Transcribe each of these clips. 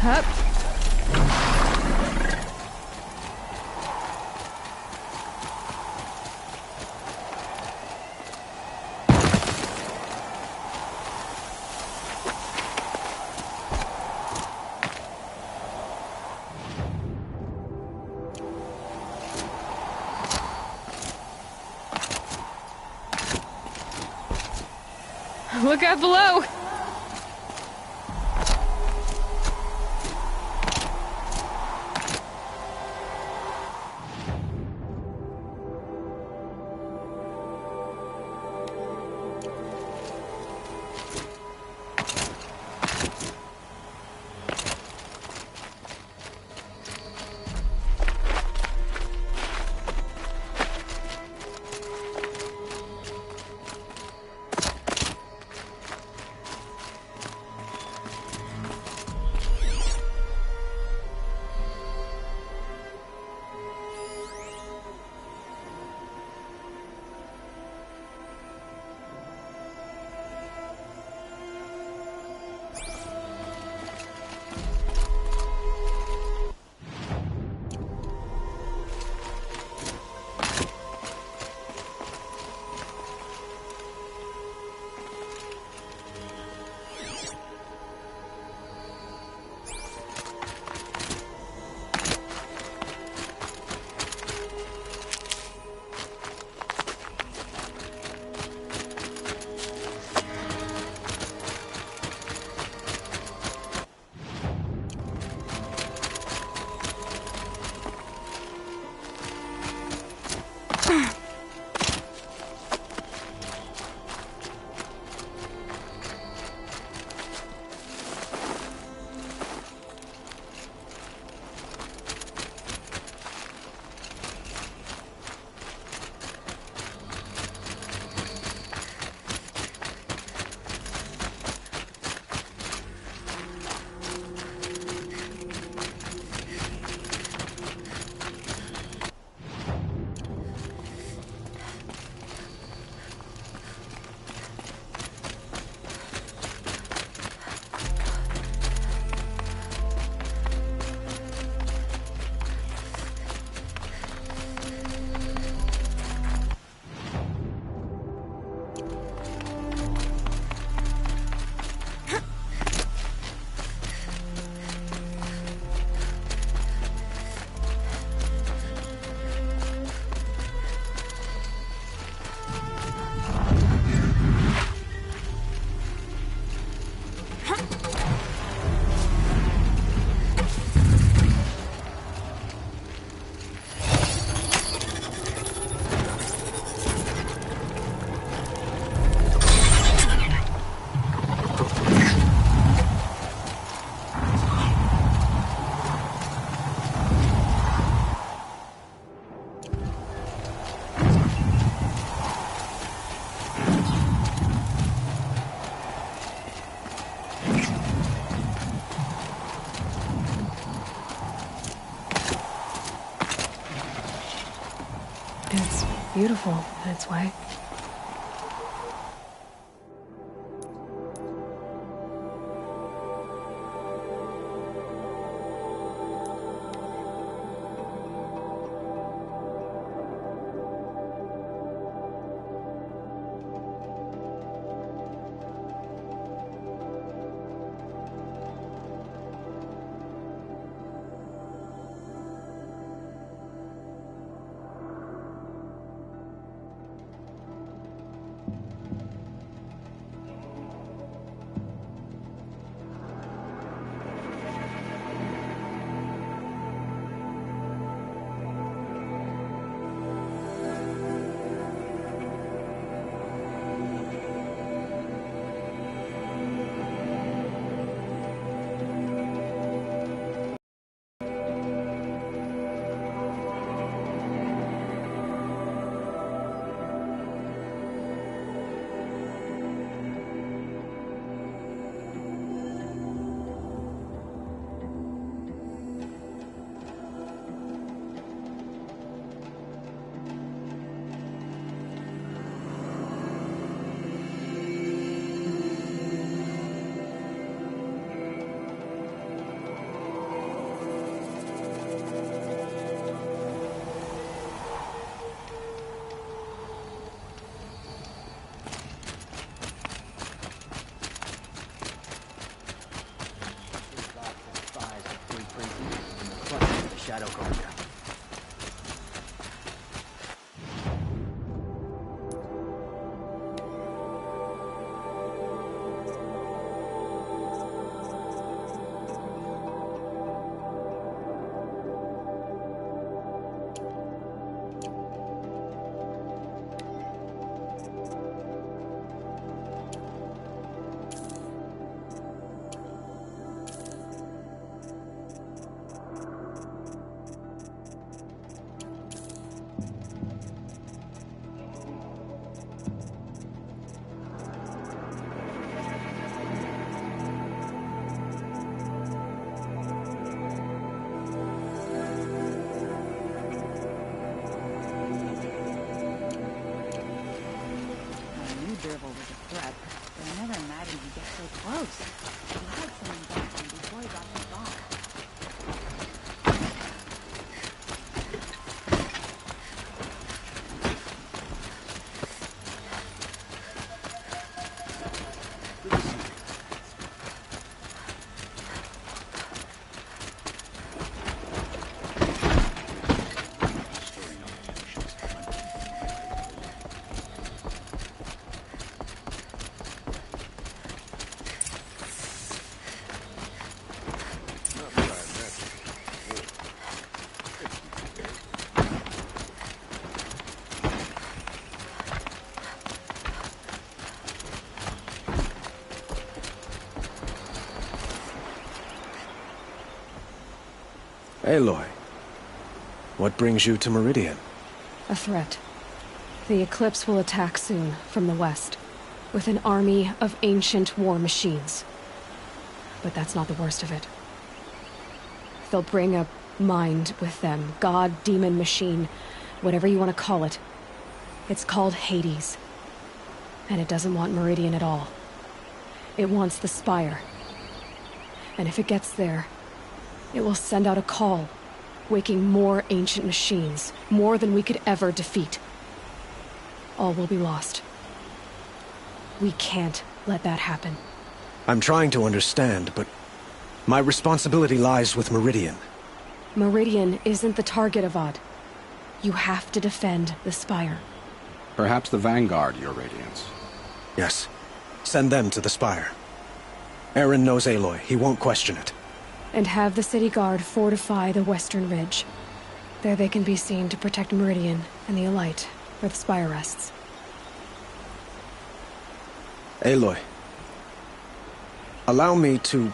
Hup. Look out below! It's beautiful in its way. Shadow Commander. Dervil was a threat, but I never imagined he'd get so close. He had someone back him before he got his bomb. Aloy, what brings you to Meridian? A threat. The Eclipse will attack soon, from the west, with an army of ancient war machines. But that's not the worst of it. They'll bring a mind with them, god, demon, machine, whatever you want to call it. It's called Hades. And it doesn't want Meridian at all. It wants the Spire. And if it gets there, it will send out a call, waking more ancient machines, more than we could ever defeat. All will be lost. We can't let that happen. I'm trying to understand, but my responsibility lies with Meridian. Meridian isn't the target, Avad. You have to defend the Spire. Perhaps the Vanguard, Your Radiance. Yes. Send them to the Spire. Eren knows Aloy. He won't question it. And have the City Guard fortify the Western Ridge. There they can be seen to protect Meridian and the Elite, where the Spire rests. Aloy, allow me to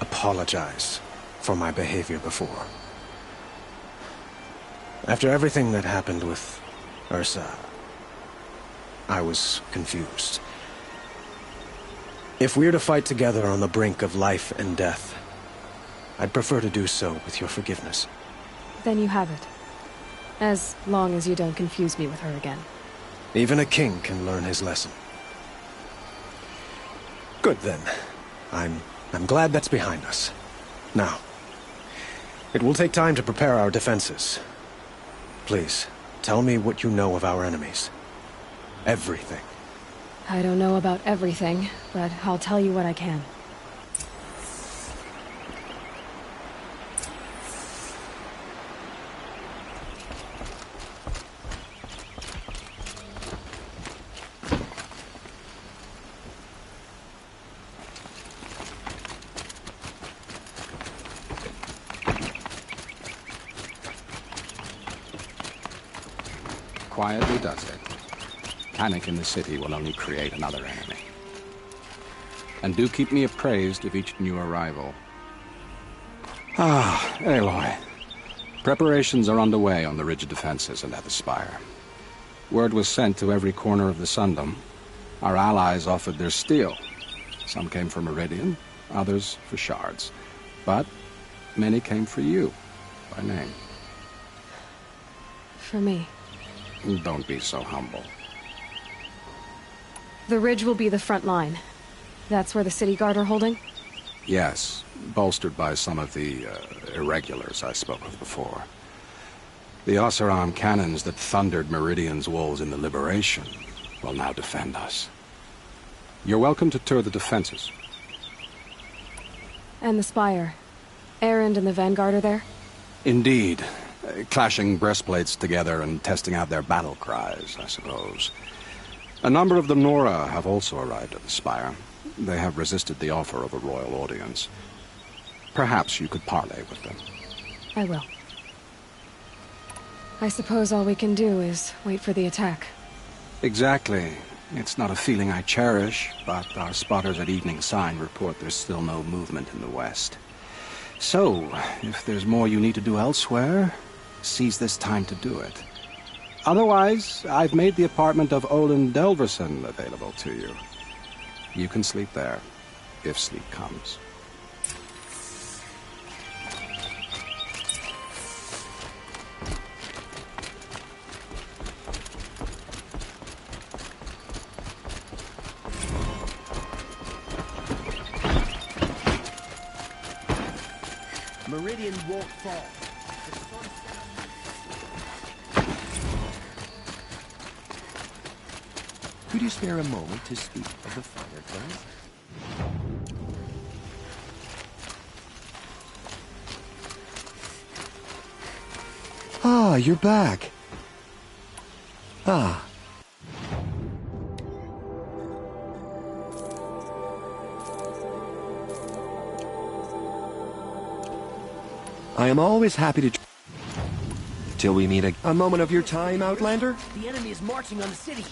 apologize for my behavior before. After everything that happened with Ursa, I was confused. If we're to fight together on the brink of life and death, I'd prefer to do so with your forgiveness. Then you have it. As long as you don't confuse me with her again. Even a king can learn his lesson. Good then. I'm glad that's behind us. Now, it will take time to prepare our defenses. Please, tell me what you know of our enemies. Everything. I don't know about everything, but I'll tell you what I can. Quietly does it. Panic in the city will only create another enemy. And do keep me appraised of each new arrival. Ah, Aloy. Preparations are underway on the ridge defenses and at the Spire. Word was sent to every corner of the Sundom. Our allies offered their steel. Some came for Meridian, others for shards. But many came for you, by name. For me. Don't be so humble. The ridge will be the front line. That's where the City Guard are holding? Yes, bolstered by some of the irregulars I spoke of before. The Oseram cannons that thundered Meridian's walls in the Liberation will now defend us. You're welcome to tour the defenses. And the Spire. Erend and the Vanguard are there? Indeed. Clashing breastplates together and testing out their battle cries, I suppose. A number of the Nora have also arrived at the Spire. They have resisted the offer of a royal audience. Perhaps you could parley with them. I will. I suppose all we can do is wait for the attack. Exactly. It's not a feeling I cherish, but our spotters at Evening Sign report there's still no movement in the west. So, if there's more you need to do elsewhere, seize this time to do it. Otherwise, I've made the apartment of Olin Delverson available to you. You can sleep there, if sleep comes. Meridian won't fall. Could you spare a moment to speak of the fireplace? Ah, you're back. Ah. I am always happy to... Till we meet a moment of your time, Outlander? The enemy is marching on the city.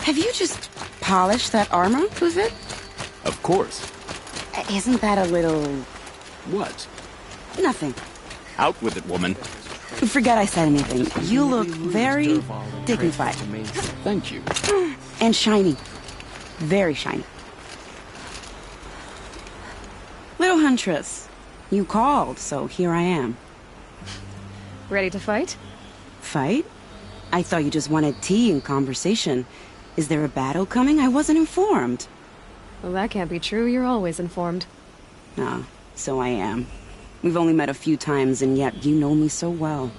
Have you just polished that armor, Uzit? Of course. Isn't that a little... What? nothing? Out with it, woman. Forget I said anything. You look very dignified. Thank you. And shiny. Very shiny. Little Huntress, you called, so here I am. Ready to fight? Fight? I thought you just wanted tea and conversation. Is there a battle coming? I wasn't informed. Well, that can't be true. You're always informed. Ah, so I am. We've only met a few times, and yet you know me so well.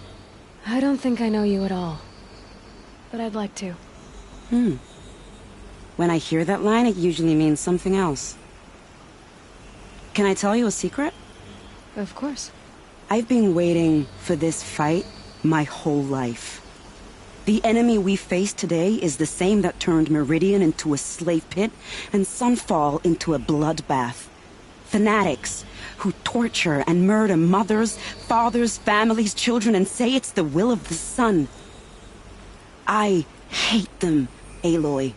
I don't think I know you at all. But I'd like to. When I hear that line, it usually means something else. Can I tell you a secret? Of course. I've been waiting for this fight my whole life. The enemy we face today is the same that turned Meridian into a slave pit and Sunfall into a bloodbath. Fanatics who torture and murder mothers, fathers, families, children, and say it's the will of the sun. I hate them, Aloy.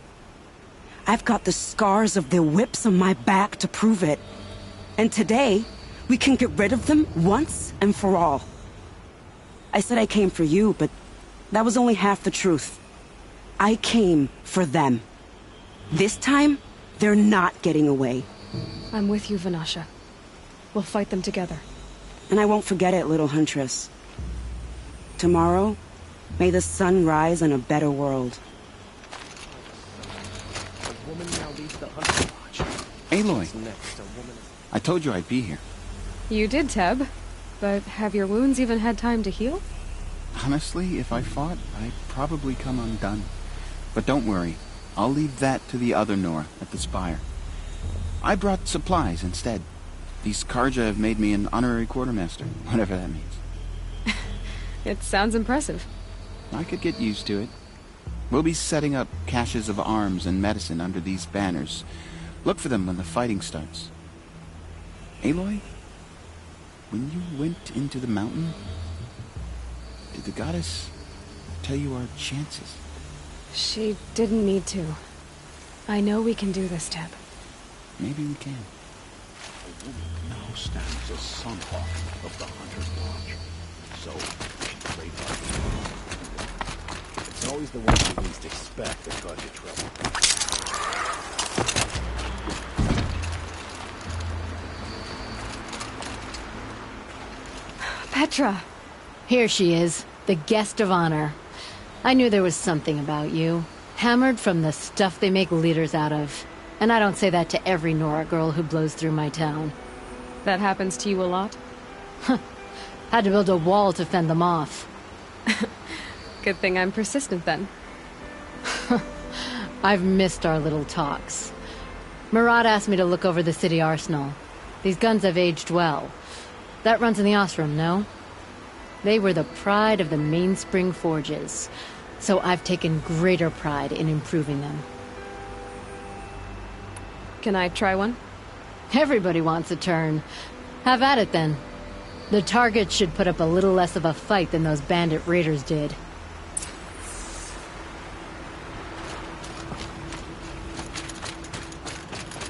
I've got the scars of their whips on my back to prove it. And today, we can get rid of them once and for all. I said I came for you, but that was only half the truth. I came for them. This time, they're not getting away. I'm with you, Vanasha. We'll fight them together. And I won't forget it, little Huntress. Tomorrow, may the sun rise on a better world. Aloy, I told you I'd be here. You did, Teb. But have your wounds even had time to heal? Honestly, if I fought, I'd probably come undone. But don't worry, I'll leave that to the other Nora at the Spire. I brought supplies instead. These Karja have made me an honorary quartermaster, whatever that means. It sounds impressive. I could get used to it. We'll be setting up caches of arms and medicine under these banners. Look for them when the fighting starts. Aloy, when you went into the mountain, did the goddess tell you our chances? She didn't need to. I know we can do this, Teb. Maybe we can. A woman now stands as Sunhawk of the Hunter's Lodge. So, great argument. It's always the one you least expect that cause you trouble. Petra! Here she is, the guest of honor. I knew there was something about you. Hammered from the stuff they make leaders out of. And I don't say that to every Nora girl who blows through my town. That happens to you a lot? Had to build a wall to fend them off. Good thing I'm persistent then. I've missed our little talks. Murad asked me to look over the city arsenal. These guns have aged well. That runs in the Osram, no? They were the pride of the Mainspring Forges, so I've taken greater pride in improving them. Can I try one? Everybody wants a turn. Have at it, then. The targets should put up a little less of a fight than those bandit raiders did.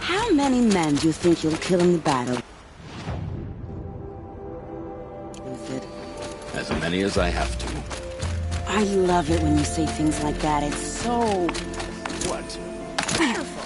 How many men do you think you'll kill in the battle? As many as I have to. I love it when you say things like that. It's so... What? beautiful.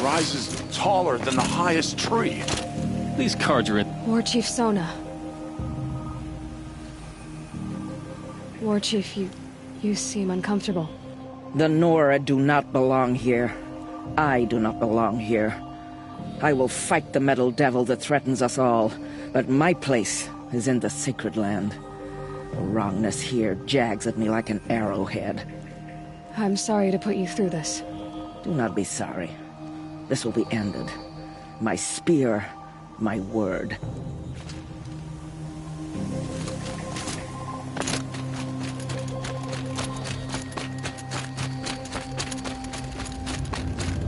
rises taller than the highest tree. These cards are in. War Chief Sona. War Chief, you seem uncomfortable. The Nora do not belong here. I do not belong here. I will fight the metal devil that threatens us all, but my place is in the sacred land. The wrongness here jags at me like an arrowhead. I'm sorry to put you through this. Do not be sorry. This will be ended. My spear, my word.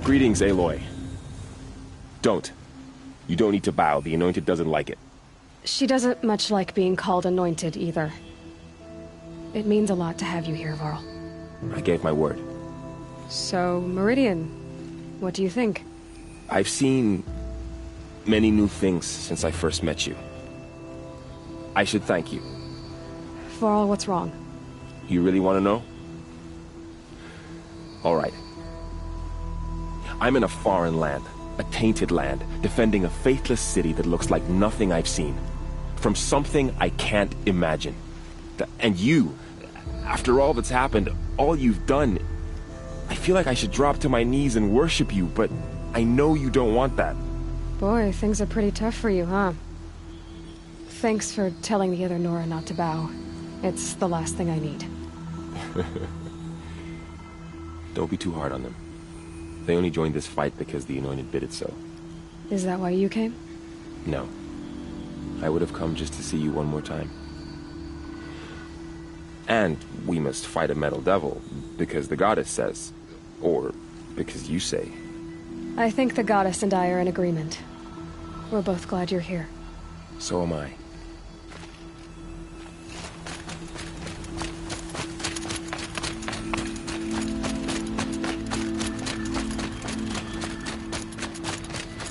Greetings, Aloy. Don't. You don't need to bow. The Anointed doesn't like it. She doesn't much like being called anointed, either. It means a lot to have you here, Varl. I gave my word. So, Meridian, what do you think? I've seen many new things since I first met you. I should thank you. Varl, what's wrong? You really want to know? All right. I'm in a foreign land, a tainted land, defending a faithless city that looks like nothing I've seen. From something I can't imagine. And you, after all that's happened, all you've done, I feel like I should drop to my knees and worship you, but I know you don't want that. Boy, things are pretty tough for you, huh? Thanks for telling the other Nora not to bow. It's the last thing I need. Don't be too hard on them. They only joined this fight because the Anointed bid it so. Is that why you came? No. I would have come just to see you one more time. And we must fight a metal devil, because the goddess says. Or because you say. I think the goddess and I are in agreement. We're both glad you're here. So am I.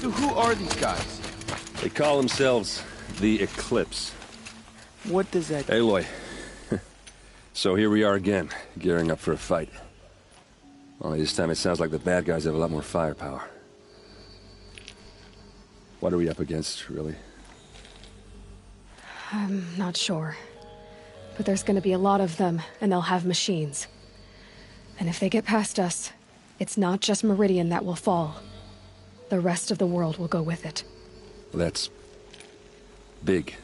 So who are these guys? They call themselves the Eclipse. What does that... Aloy. So here we are again, gearing up for a fight. Only this time it sounds like the bad guys have a lot more firepower. What are we up against, really? I'm not sure. But there's gonna be a lot of them, and they'll have machines. And if they get past us, it's not just Meridian that will fall. The rest of the world will go with it. Well, that's... big.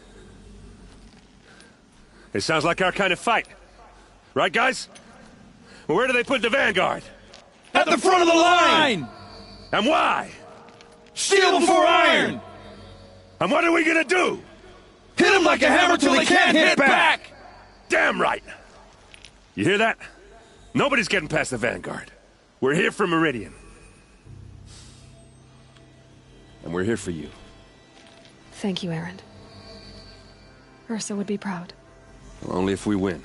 It sounds like our kind of fight. Right, guys? Well, where do they put the Vanguard? At the front of the line! And why? Steel before iron! And what are we gonna do? Hit them like a hammer till they can't hit back! Damn right! You hear that? Nobody's getting past the Vanguard. We're here for Meridian. And we're here for you. Thank you, Erend. Ursa would be proud. Well, only if we win.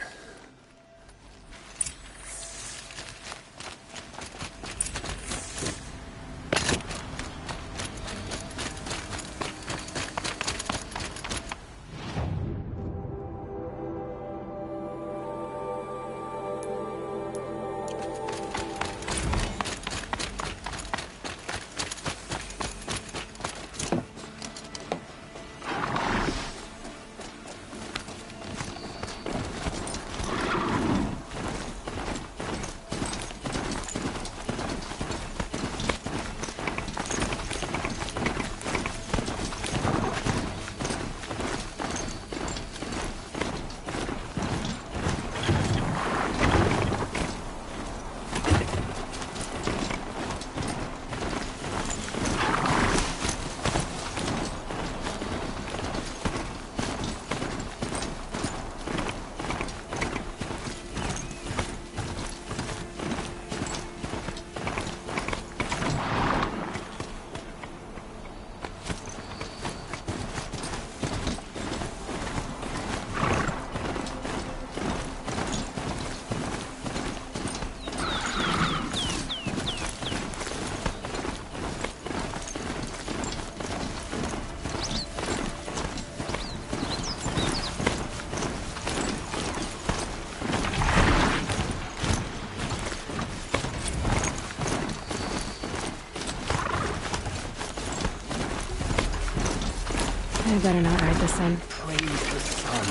I better not ride the sun. Praise the sun.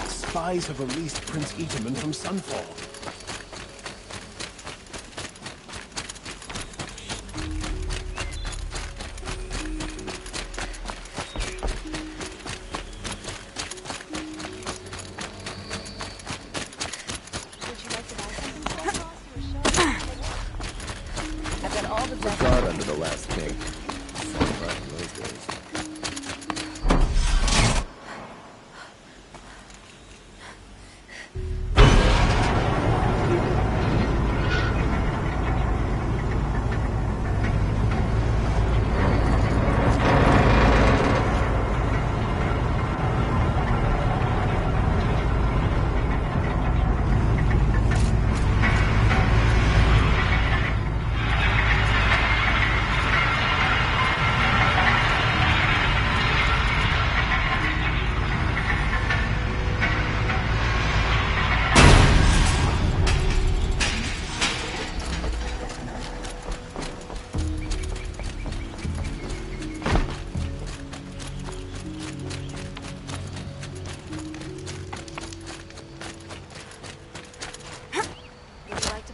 Spies have released Prince Itaman from Sunfall. The guard under the last king. Sounds right in those days.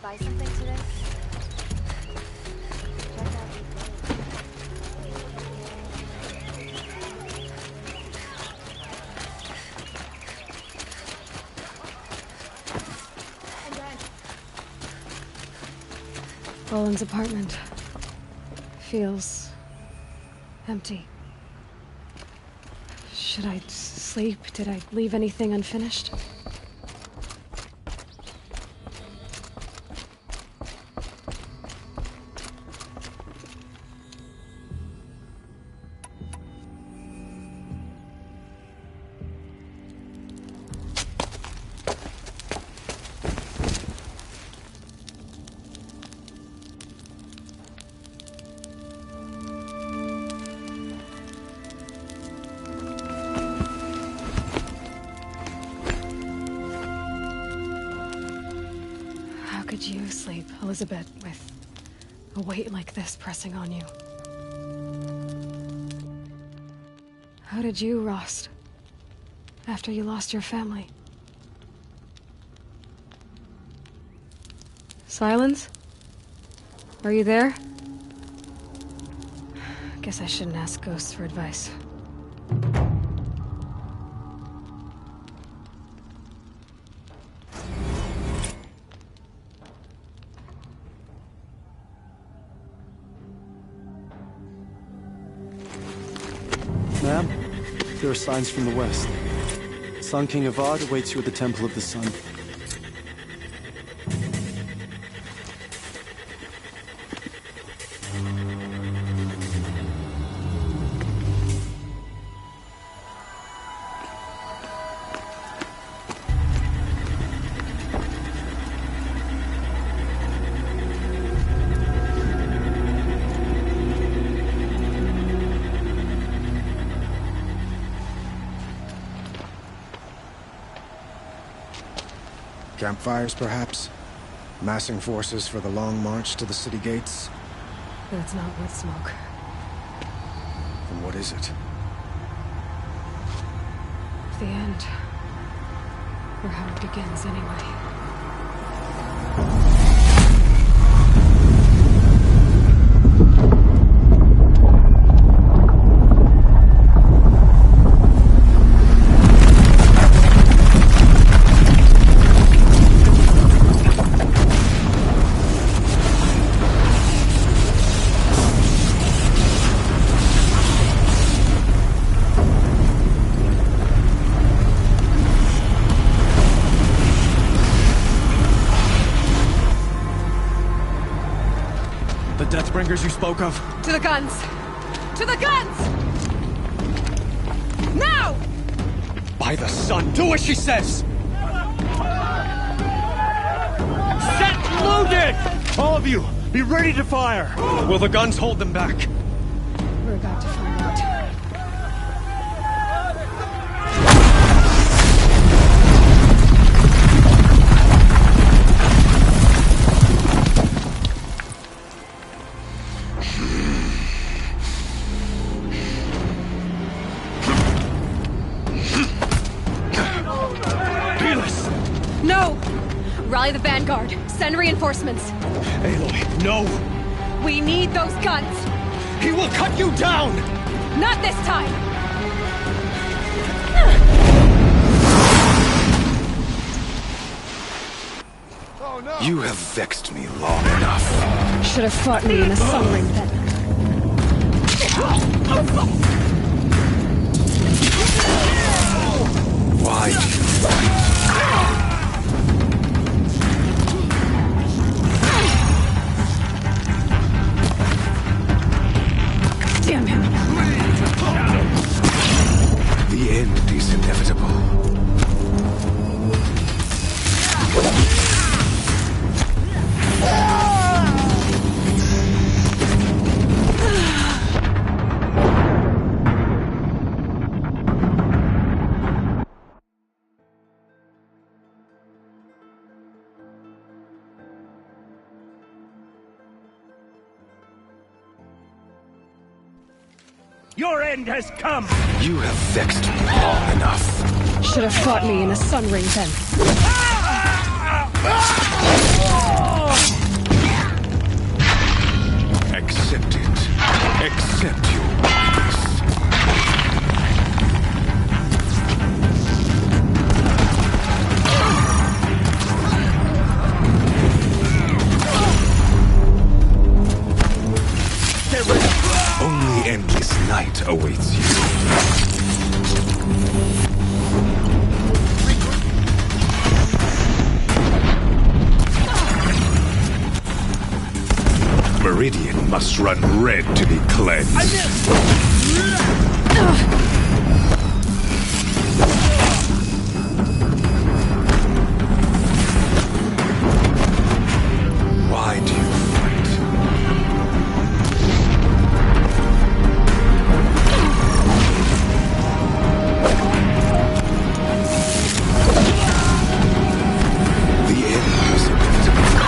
Buy something today? Check out Roland's apartment feels empty. Should I sleep? Did I leave anything unfinished? How could you sleep, Elizabeth, with a weight like this pressing on you? How did you, Rost, after you lost your family? Silence? Are you there? Guess I shouldn't ask ghosts for advice. Ma'am, there are signs from the west. Sun King Avad awaits you at the Temple of the Sun. Campfires, perhaps? Massing forces for the long march to the city gates? But it's not with smoke. Then what is it? The end. Or how it begins, anyway. Deathbringers you spoke of? To the guns! To the guns! Now! By the sun, do as she says! Set loaded! All of you, be ready to fire! Will the guns hold them back? We're about to find out. Send reinforcements. Aloy, no! We need those guns! He will cut you down! Not this time! You have vexed me long enough. Should have fought me in the Sun Ring then. Why do you fight? Damn him! The end is inevitable. Your end has come! You have vexed me long enough. Should have fought me in the Sun Ring then. Accept it. Accept your weakness. Only endless night awaits you. Meridian must run red to be cleansed. Why do you fight? The end is inevitable.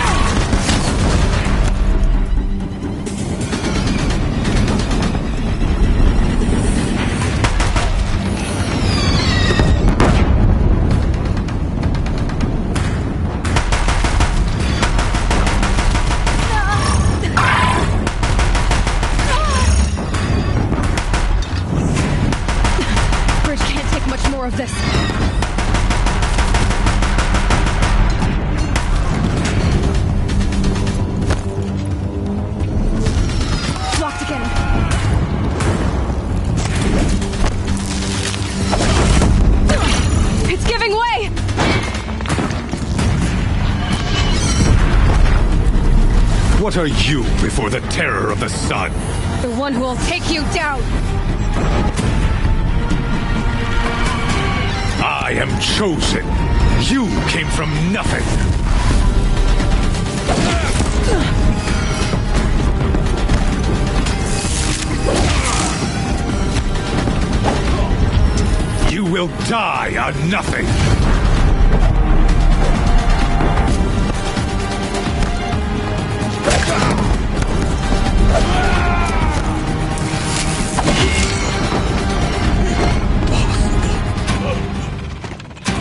Bridge can't take much more of this. Locked again. It's giving way! What are you before the terror of the sun? The one who will take you down! I am chosen. You came from nothing. You will die on nothing.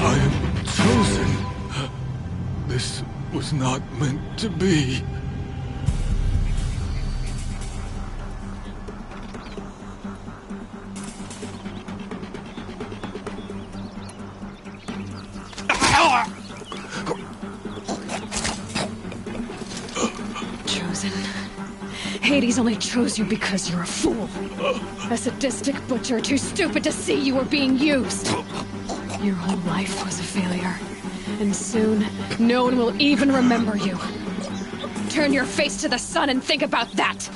I am chosen. This was not meant to be. Chosen. Hades only chose you because you're a fool. A sadistic butcher too stupid to see you were being used. Your whole life was a failure. And soon, no one will even remember you. Turn your face to the sun and think about that!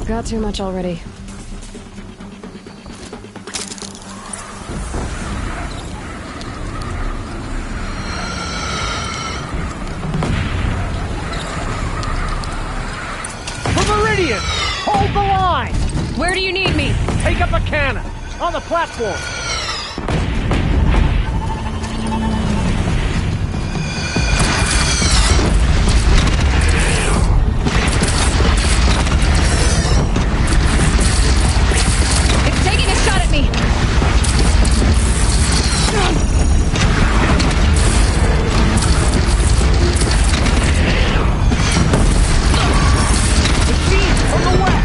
You've got too much already. Meridian! Hold the line! Where do you need me? Take up a cannon! On the platform! It's taking a shot at me! From the west!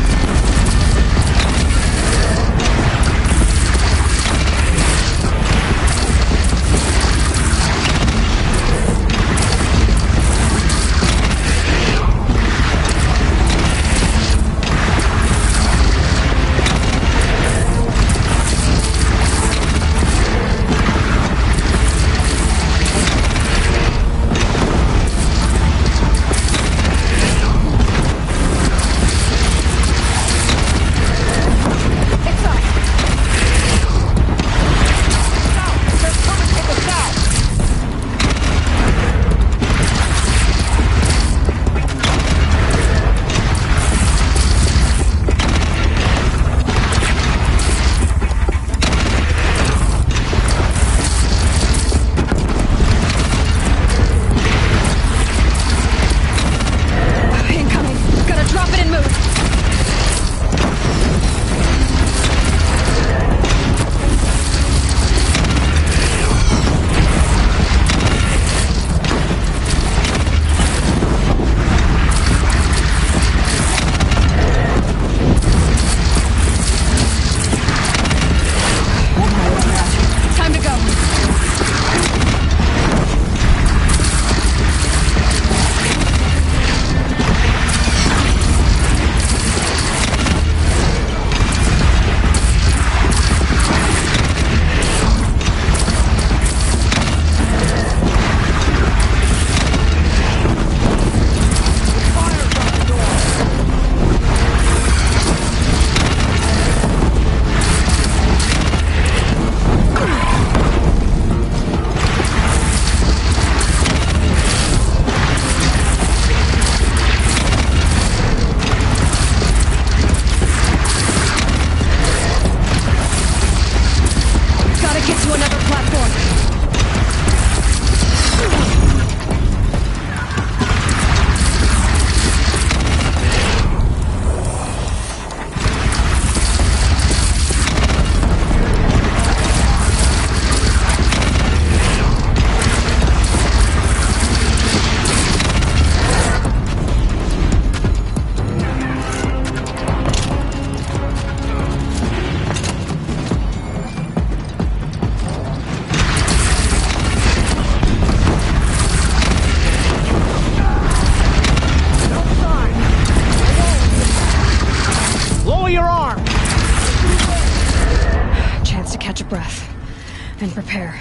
And prepare.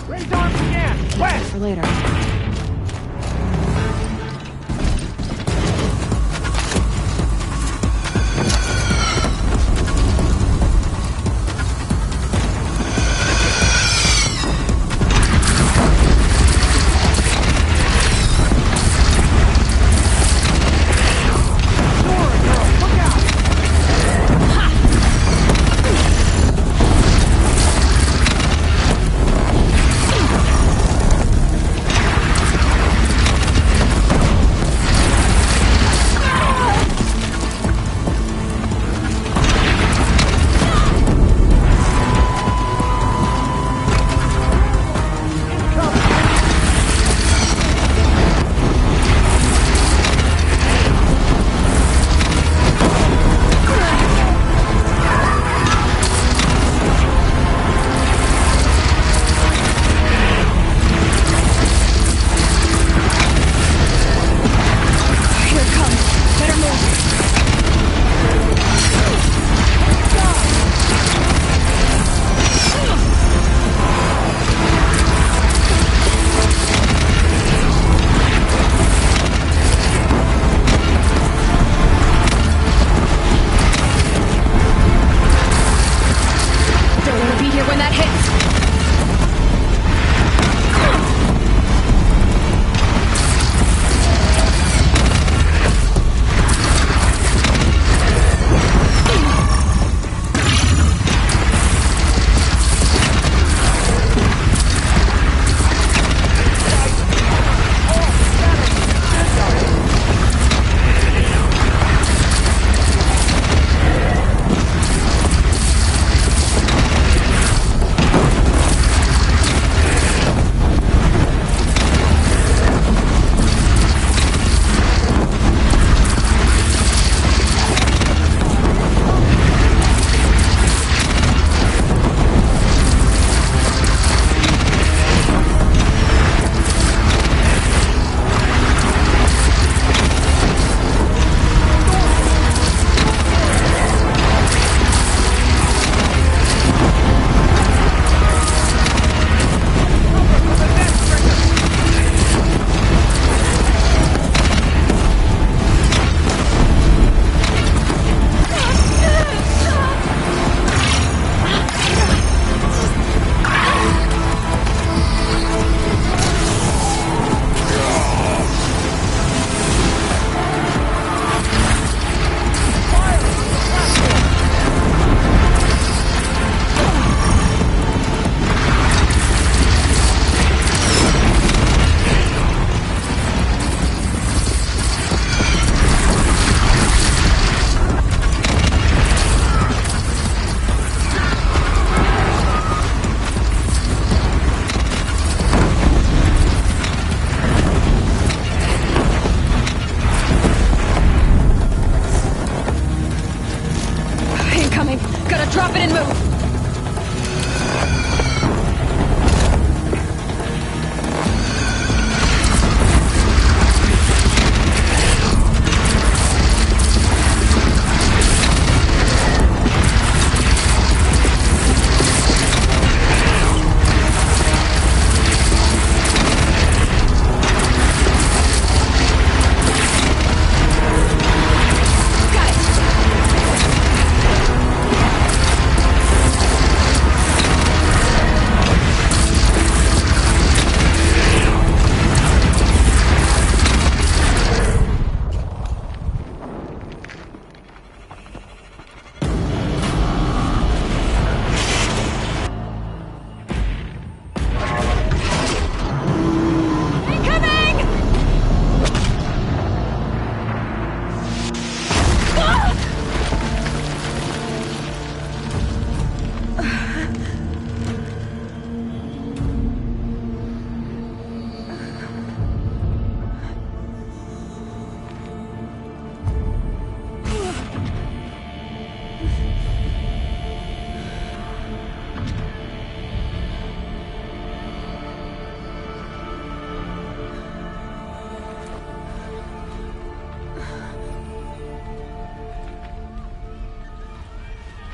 Raise arms again! West! For later.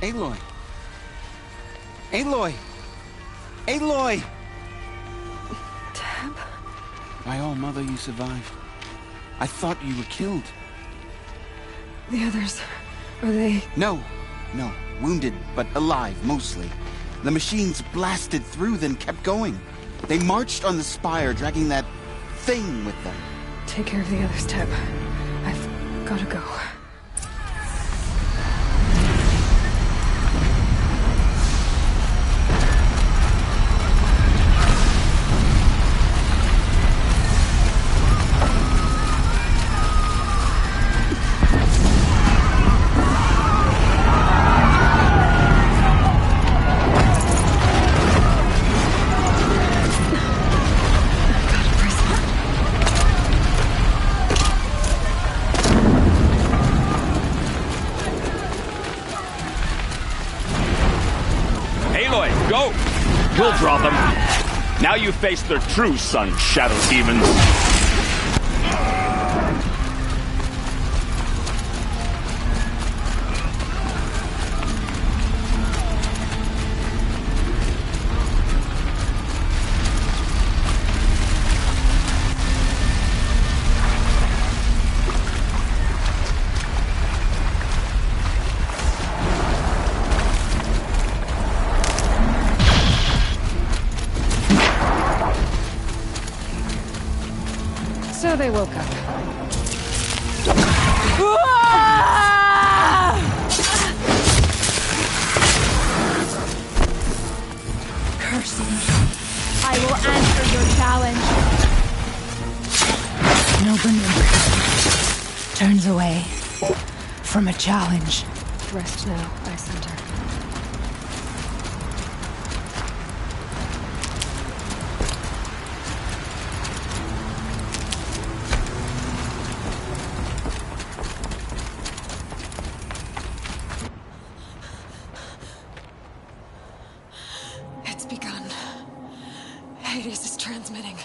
Aloy! Aloy! Aloy! Teb? By all mother, you survived. I thought you were killed. The others, are they... No. Wounded, but alive, mostly. The machines blasted through, then kept going. They marched on the spire, dragging that thing with them. Take care of the others, Teb. I've gotta go. We'll draw them. Now you face their true son, Shadow Demons. So they woke up. Curse me. I will answer your challenge. Noble turns away from a challenge. Rest now, Ice Hunter. It's begun. Hades is transmitting.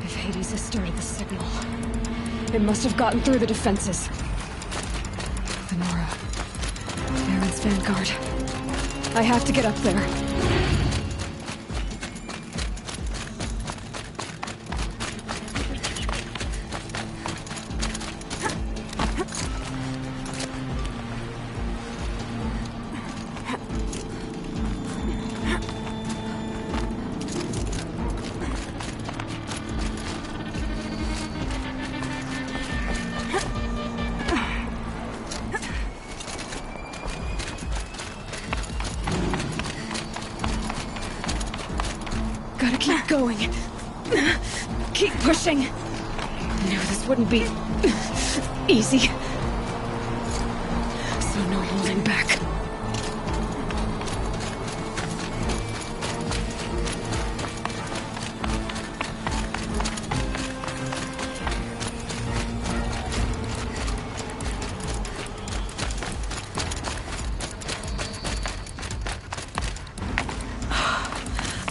If Hades has started the signal, it must have gotten through the defenses. The Nora. Baron's vanguard. I have to get up there. Gotta keep going. Keep pushing. I knew this wouldn't be easy. So no holding back.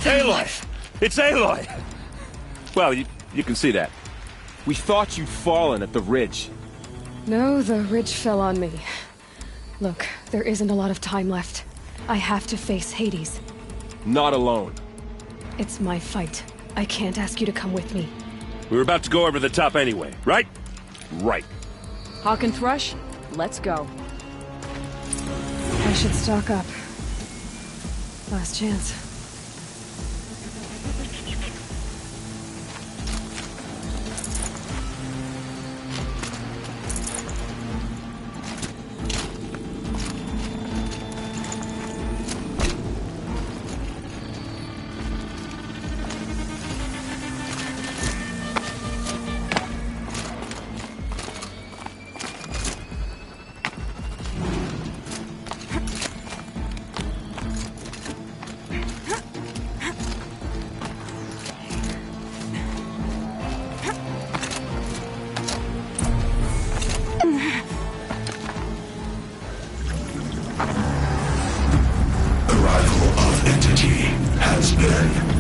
Aloy! It's Aloy! Well, you can see that. We thought you'd fallen at the ridge. No, the ridge fell on me. Look, there isn't a lot of time left. I have to face Hades. Not alone. It's my fight. I can't ask you to come with me. We were about to go over the top anyway, right? Right. Hawk and Thrush, let's go. I should stock up. Last chance.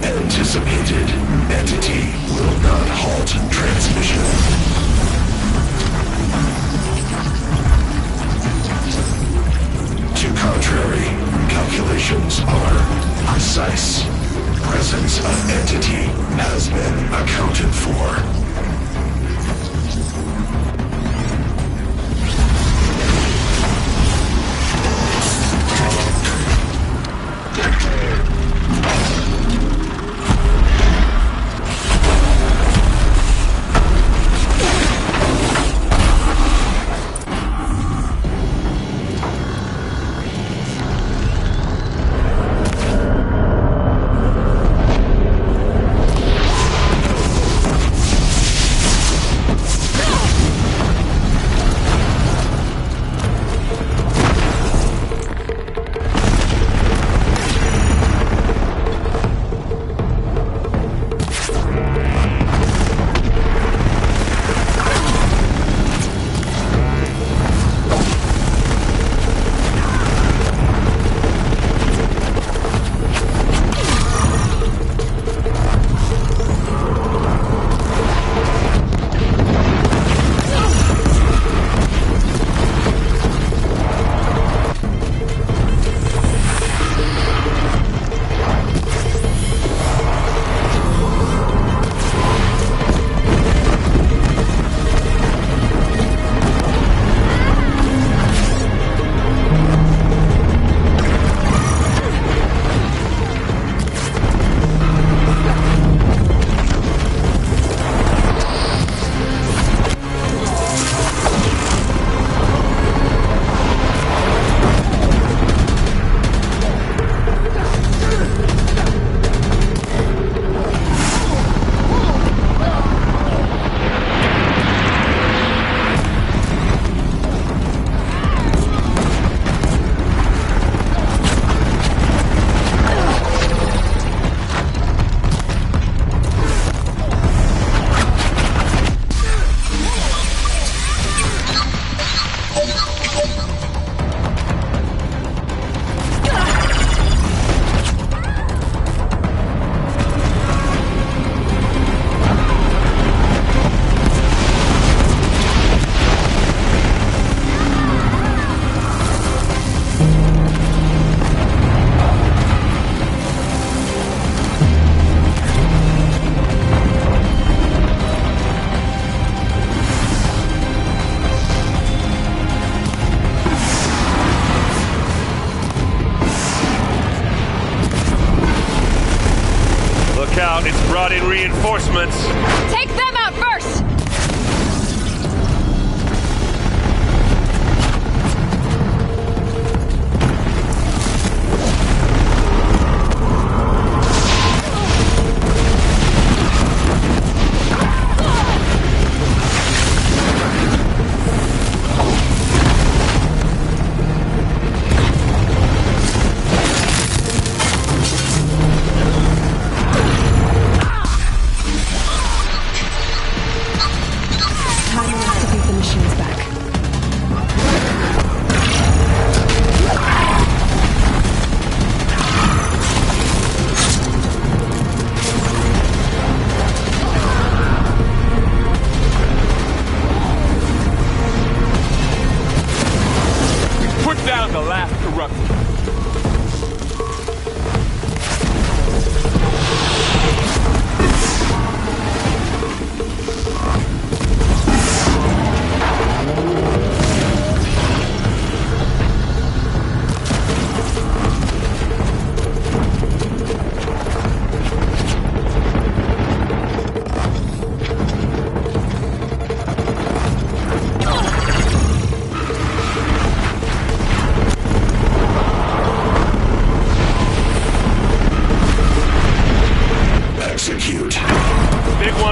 Anticipated. Entity will not halt transmission. To contrary, calculations are precise. Presence of entity has been accounted for. It's brought in reinforcements. Take them out first!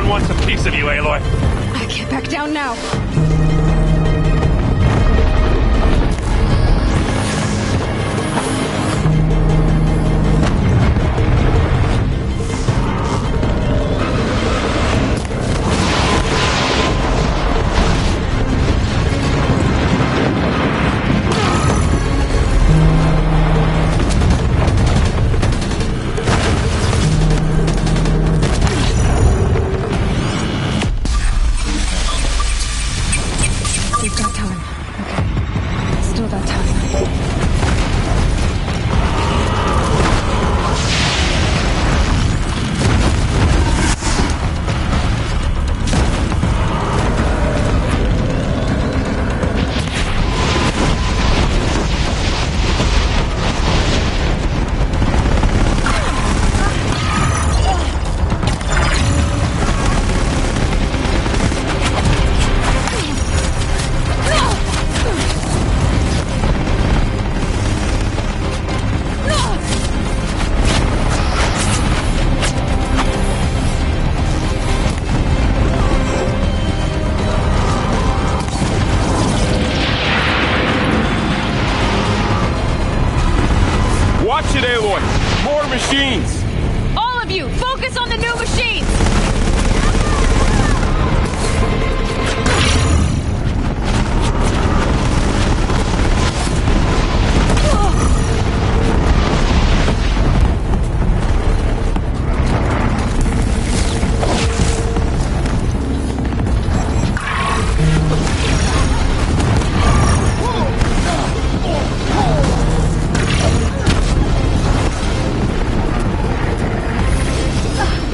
Everyone wants a piece of you, Aloy. I can't back down now. We've got time. Okay. Still got time. Watch it, Aloy! More machines! All of you, focus on the new machines!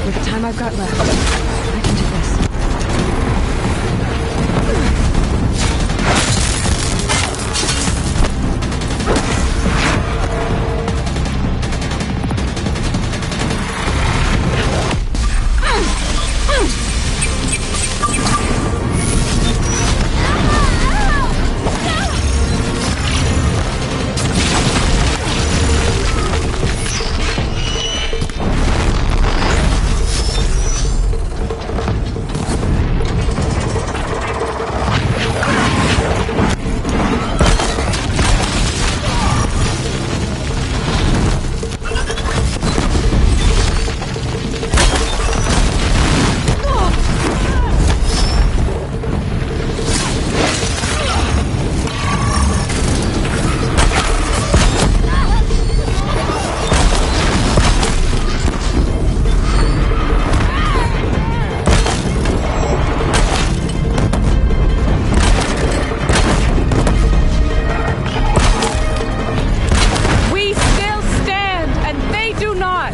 With the time I've got left, I can do this. We still stand, and they do not!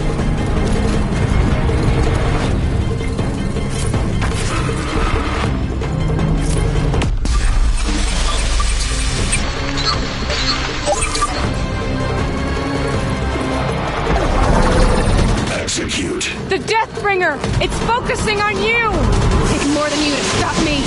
Execute. The Deathbringer! It's focusing on you! Take more than you to stop me.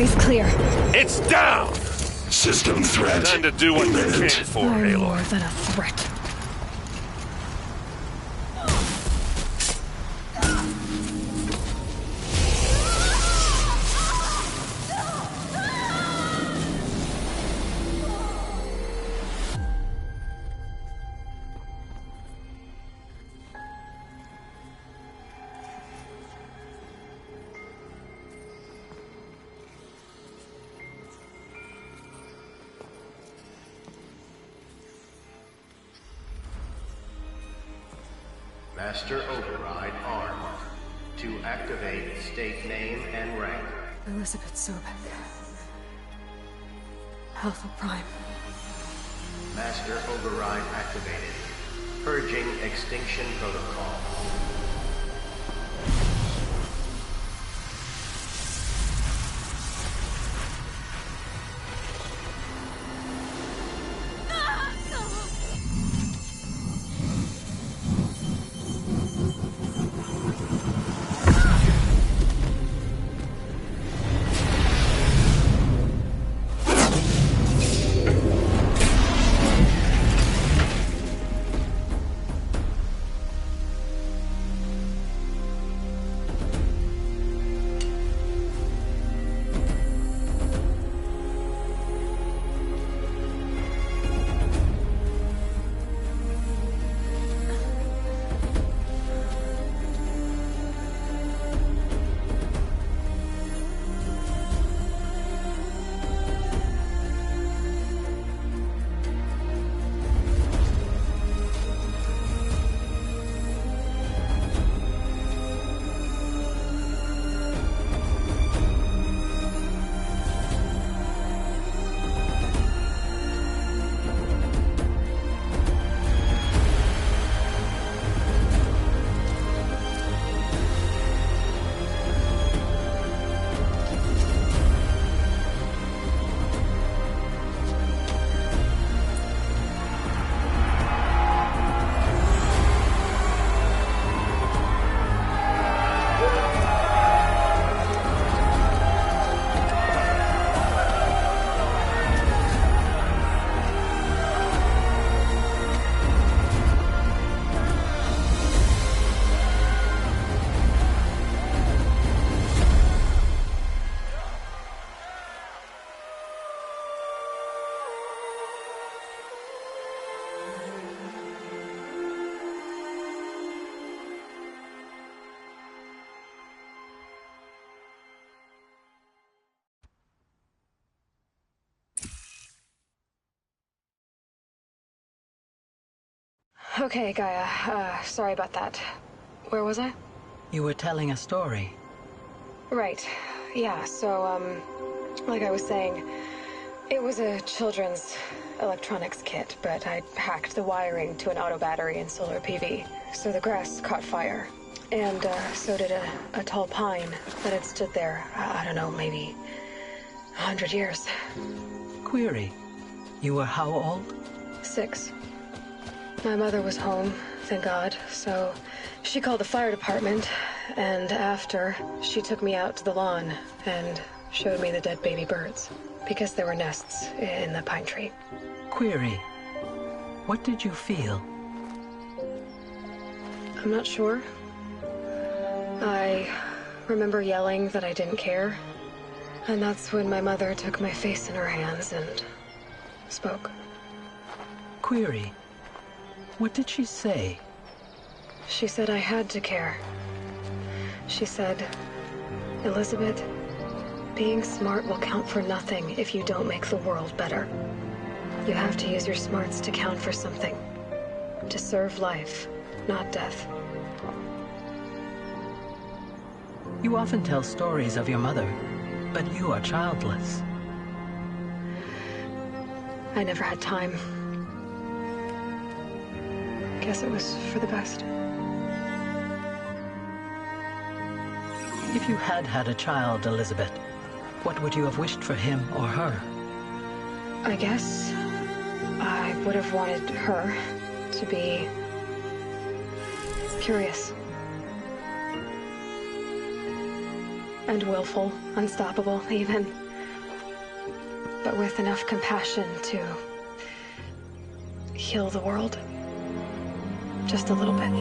way's clear. It's down! System threat. Time to do what you imminent. came for, I'm Aloy. more than a threat. Master Override armed. To activate, state name and rank. Elizabeth Sobek. Alpha Prime. Master Override activated. Purging Extinction Protocol. Okay, Gaia. Sorry about that. Where was I? You were telling a story. Right. Yeah, so, like I was saying, it was a children's electronics kit, but I hacked the wiring to an auto battery and solar PV. So the grass caught fire. And, so did a tall pine that had stood there, I don't know, maybe 100 years. Query. You were how old? 6. My mother was home, thank God, so she called the fire department, and after, she took me out to the lawn and showed me the dead baby birds, because there were nests in the pine tree. Query. What did you feel? I'm not sure. I remember yelling that I didn't care, and that's when my mother took my face in her hands and spoke. Query. What did she say? She said I had to care. She said, Elizabeth, being smart will count for nothing if you don't make the world better. You have to use your smarts to count for something. To serve life, not death. You often tell stories of your mother, but you are childless. I never had time. Guess it was for the best. If you had had a child, Elizabeth, what would you have wished for him or her? I guess I would have wanted her to be curious. And willful, unstoppable, even. but with enough compassion to heal the world. Just a little bit.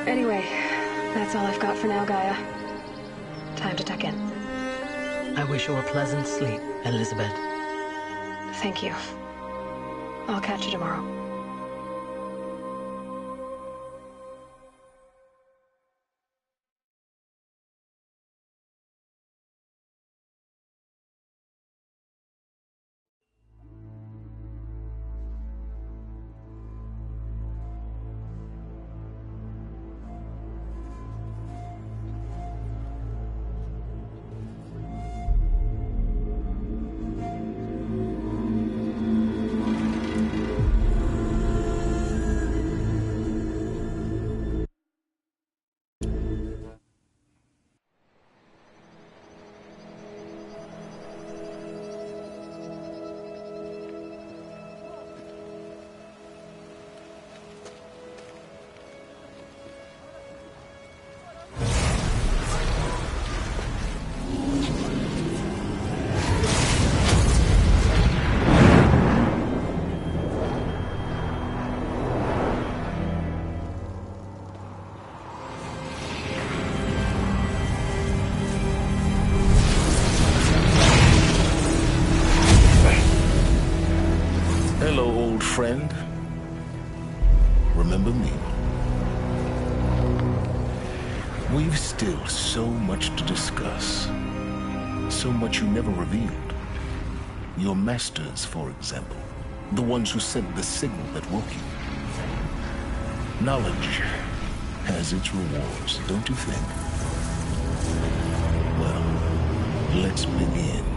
Anyway, that's all I've got for now, Gaia. Time to tuck in. I wish you a pleasant sleep, Elizabeth. Thank you. I'll catch you tomorrow. Hello, old friend. Remember me? We've still so much to discuss. So much you never revealed. Your masters, for example. The ones who sent the signal that woke you. Knowledge has its rewards, don't you think? Well, let's begin.